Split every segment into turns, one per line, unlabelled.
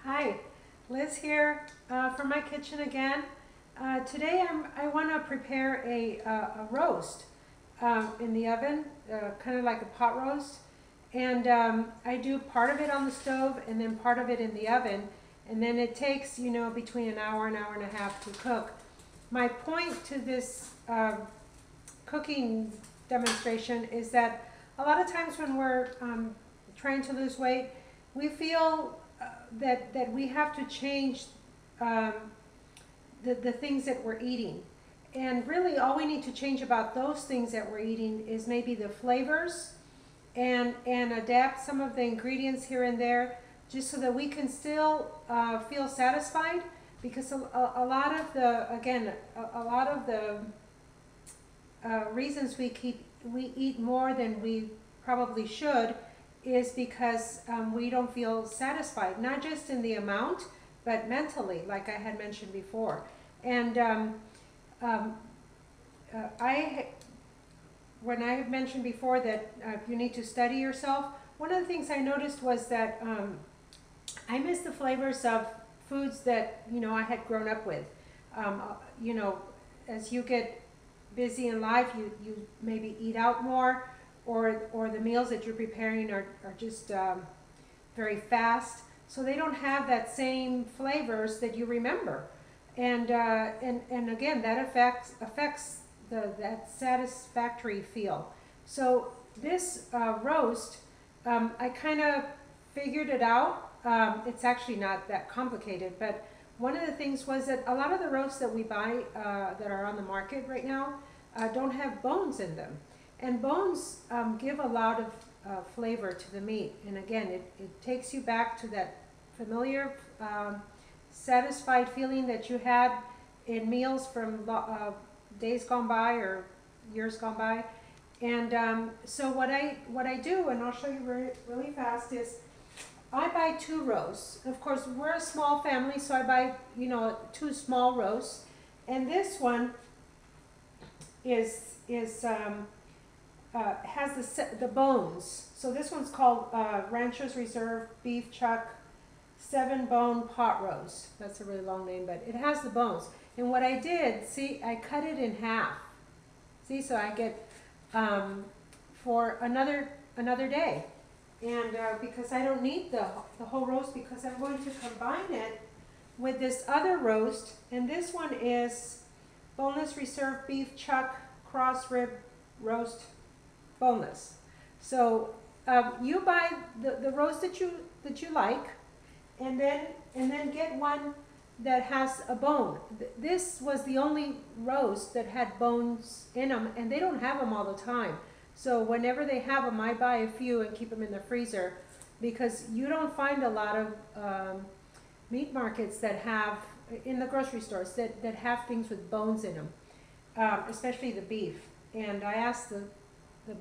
Hi, Liz here from my kitchen again. Today I want to prepare a roast in the oven, kind of like a pot roast. And I do part of it on the stove and then part of it in the oven. And then it takes, between an hour and a half to cook. My point to this cooking demonstration is that a lot of times when we're trying to lose weight, we feel that we have to change the things that we're eating. And really all we need to change about those things that we're eating is maybe the flavors and adapt some of the ingredients here and there just so that we can still feel satisfied, because a lot of the, again, a lot of the reasons we eat more than we probably should is because we don't feel satisfied, not just in the amount, but mentally, like I had mentioned before. And when I had mentioned before that you need to study yourself, one of the things I noticed was that I miss the flavors of foods that I had grown up with. As you get busy in life, you maybe eat out more, or the meals that you're preparing are just very fast, so they don't have that same flavors that you remember, and again that affects that satisfactory feel. So this roast, I kind of figured it out. It's actually not that complicated, but one of the things was that a lot of the roasts that we buy that are on the market right now don't have bones in them. And bones give a lot of flavor to the meat. And again, it takes you back to that familiar, satisfied feeling that you had in meals from days gone by or years gone by. And so what I do, and I'll show you really fast, is I buy 2 roasts. Of course, we're a small family, so I buy 2 small roasts. And this one has the bones. So this one's called Rancher's Reserve Beef Chuck 7-bone pot roast. That's a really long name, but it has the bones. And what I did, see, I cut it in half. See, so I get for another day. And because I don't need the whole roast, because I'm going to combine it with this other roast. And this one is Boneless Reserve Beef Chuck Cross Rib Roast Boneless. So you buy the roast that you like, and then get one that has a bone. This was the only roast that had bones in them, and they don't have them all the time. So whenever they have them, I buy a few and keep them in the freezer, because you don't find a lot of meat markets that have, in the grocery stores, that have things with bones in them, especially the beef. And I asked the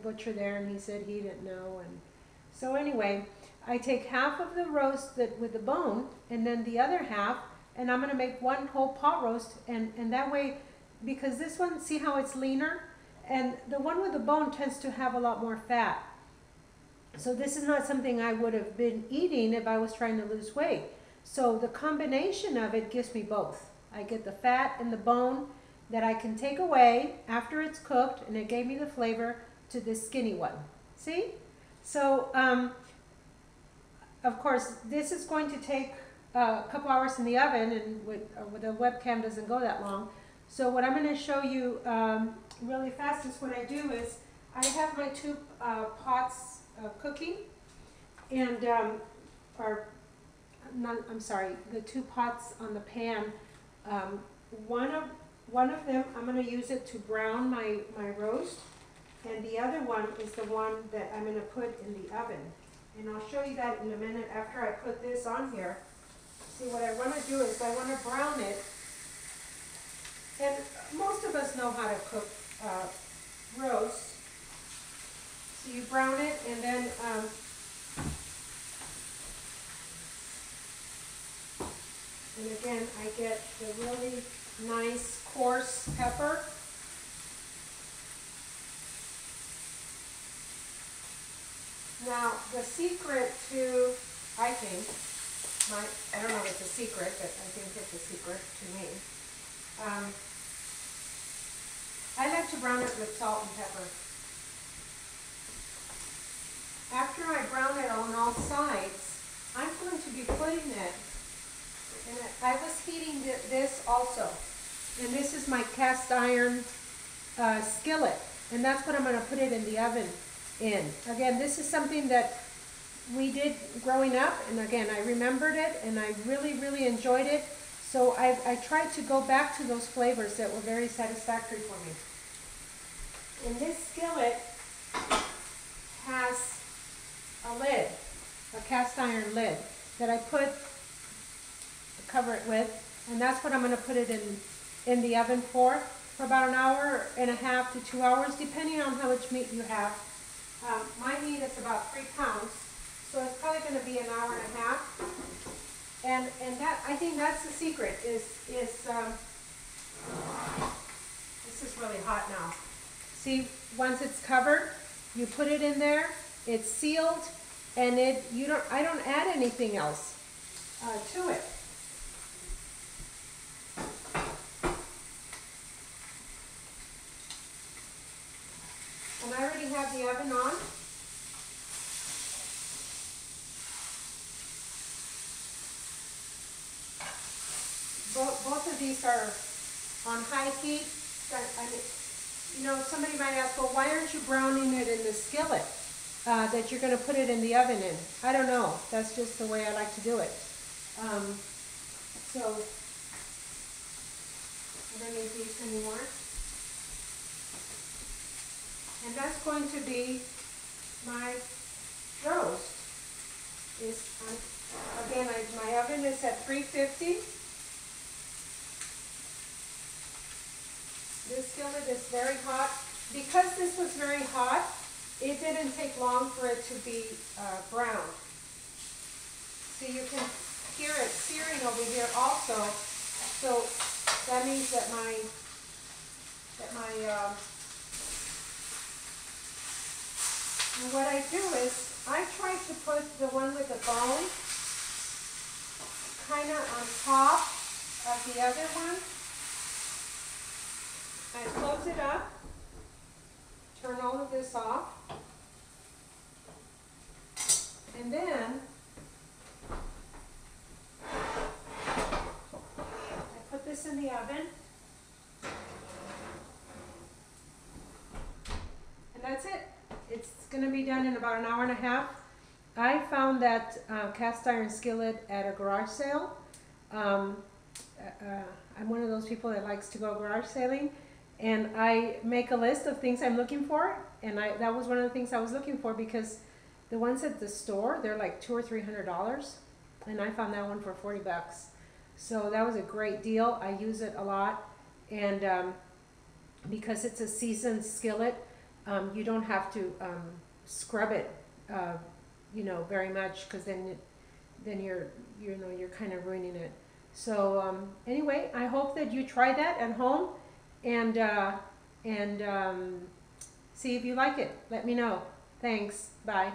butcher there, and he said he didn't know. And so anyway, I take half of the roast with the bone, and then the other half, and I'm going to make one whole pot roast, and that way, because this one, see how it's leaner, and the one with the bone tends to have a lot more fat. So this is not something I would have been eating if I was trying to lose weight. So the combination of it gives me both. I get the fat and the bone that I can take away after it's cooked, and it gave me the flavor to this skinny one. See? So, of course, this is going to take a couple hours in the oven, and with the webcam doesn't go that long. So what I'm going to show you really fast is what I do is I have my 2 pots cooking, and the 2 pots on the pan. One of them, I'm going to use it to brown my roast, and the other one is the one that I'm going to put in the oven. And I'll show you that in a minute after I put this on here. See, what I want to do is I want to brown it. And most of us know how to cook roast. So you brown it, and then and again, I get the really nice coarse pepper. Now, the secret to, I think, I don't know if it's a secret, but I think it's a secret to me. I like to brown it with salt and pepper. After I brown it on all sides, I'm going to be putting it, and I was heating this also, and this is my cast iron skillet, and that's what I'm going to put it in the oven in. Again, this is something that we did growing up, and again, I remembered it, and I really, really enjoyed it, so I tried to go back to those flavors that were very satisfactory for me. And this skillet has a lid, a cast iron lid that I cover it with, and that's what I'm going to put it in the oven for about an hour and a half to 2 hours, depending on how much meat you have. My meat is about 3 pounds, so it's probably going to be an hour and a half. And that, I think that's the secret. This is really hot now. See, once it's covered, you put it in there. It's sealed, and I don't add anything else to it. And I already have the oven on. Both of these are on high heat. You know, somebody might ask, well, why aren't you browning it in the skillet that you're going to put it in the oven in? I don't know. That's just the way I like to do it. So I don't need these anymore. And that's going to be my roast. Again, my oven is at 350. This skillet is very hot. Because this was very hot, it didn't take long for it to be browned. So you can hear it searing over here also. So that means that what I do is I try to put the one with the bone kind of on top of the other one. I close it up, turn all of this off, and then I put this in the oven, and that's it. It's going to be done in about an hour and a half. I found that cast iron skillet at a garage sale. I'm one of those people that likes to go garage sailing. And I make a list of things I'm looking for, and that was one of the things I was looking for, because the ones at the store, they're like $200 or $300, and I found that one for 40 bucks. So that was a great deal. I use it a lot, and because it's a seasoned skillet, you don't have to scrub it, you know, very much, because then you're kind of ruining it. So anyway, I hope that you try that at home. And see if you like it. Let me know. Thanks. Bye.